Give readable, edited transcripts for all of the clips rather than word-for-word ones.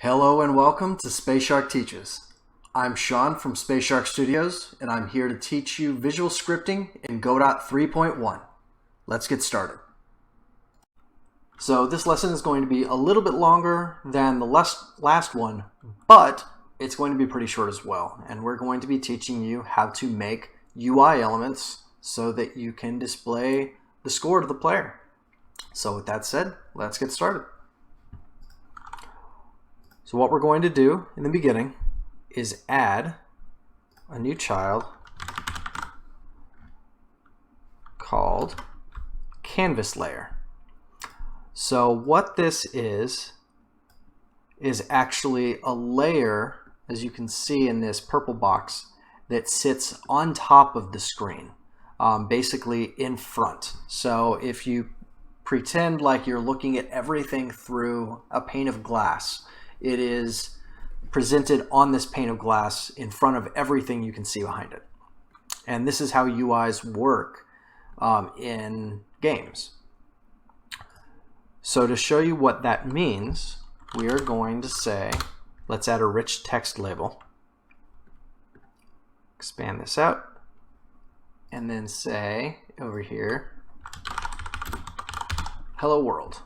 Hello and welcome to Space Shark Teaches. I'm Sean from Space Shark Studios, and I'm here to teach you visual scripting in Godot 3.1. Let's get started. So this lesson is going to be a little bit longer than the last one, but it's going to be pretty short as well. And we're going to be teaching you how to make UI elements so that you can display the score to the player. So with that said, let's get started. So what we're going to do in the beginning is add a new child called canvas layer. So what this is actually a layer, as you can see in this purple box, that sits on top of the screen, basically in front. So if you pretend like you're looking at everything through a pane of glass, it is presented on this pane of glass in front of everything you can see behind it. And this is how UIs work in games. So to show you what that means, we are going to say, let's add a rich text label. Expand this out, and then say over here, hello world.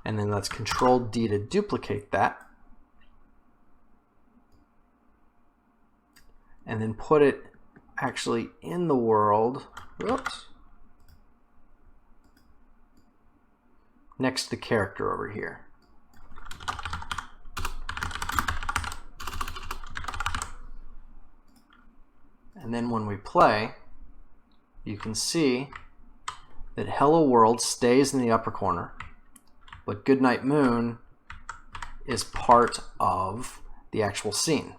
And then let's Control D to duplicate that. And then put it actually in the world, whoops, next to the character over here. And then when we play, you can see that Hello World stays in the upper corner, but Goodnight Moon is part of the actual scene.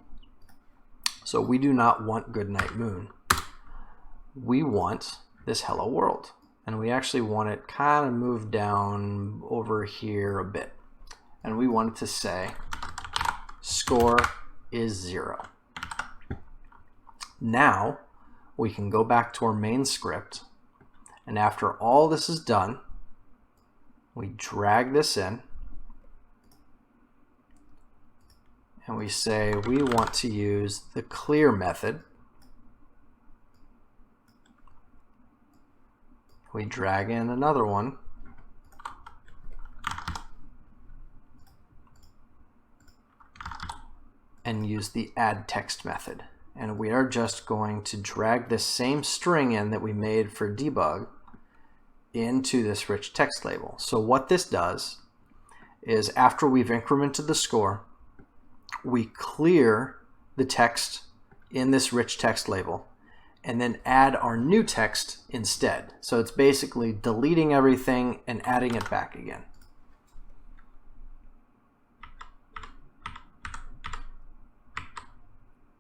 So we do not want Goodnight Moon. We want this Hello World. And we actually want it kind of moved down over here a bit. And we want it to say, score is 0. Now, we can go back to our main script. And after all this is done, we drag this in, and we say we want to use the clear method. We drag in another one, and use the add text method. And we are just going to drag this same string in that we made for debug into this rich text label. So what this does is, after we've incremented the score, we clear the text in this rich text label and then add our new text instead. So it's basically deleting everything and adding it back again.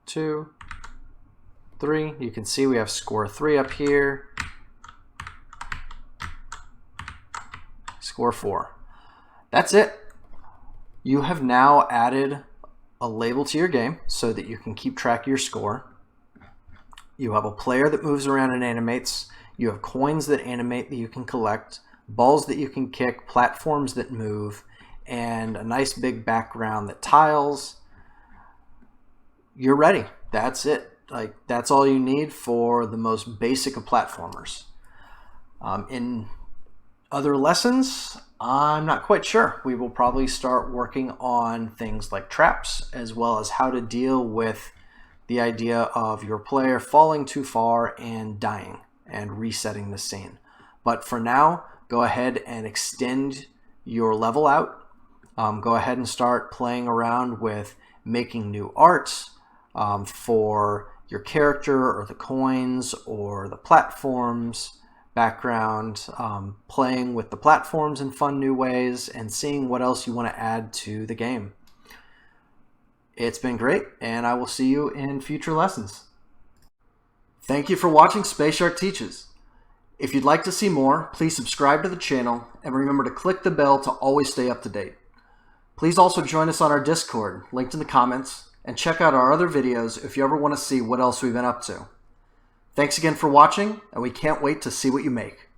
Two, three. You can see we have score 3 up here. Score 4. That's it. You have now added a label to your game so that you can keep track of your score. You have a player that moves around and animates. You have coins that animate that you can collect, balls that you can kick, platforms that move, and a nice big background that tiles. You're ready. That's it. That's all you need for the most basic of platformers. In other lessons, I'm not quite sure. We will probably start working on things like traps, as well as how to deal with the idea of your player falling too far and dying and resetting the scene. But for now, go ahead and extend your level out. Go ahead and start playing around with making new art for your character or the coins or the platforms, background, playing with the platforms in fun new ways, and seeing what else you want to add to the game. It's been great, and I will see you in future lessons. Thank you for watching Space Shark Teaches. If you'd like to see more, please subscribe to the channel, and remember to click the bell to always stay up to date. Please also join us on our Discord, linked in the comments, and check out our other videos if you ever want to see what else we've been up to. Thanks again for watching, and we can't wait to see what you make.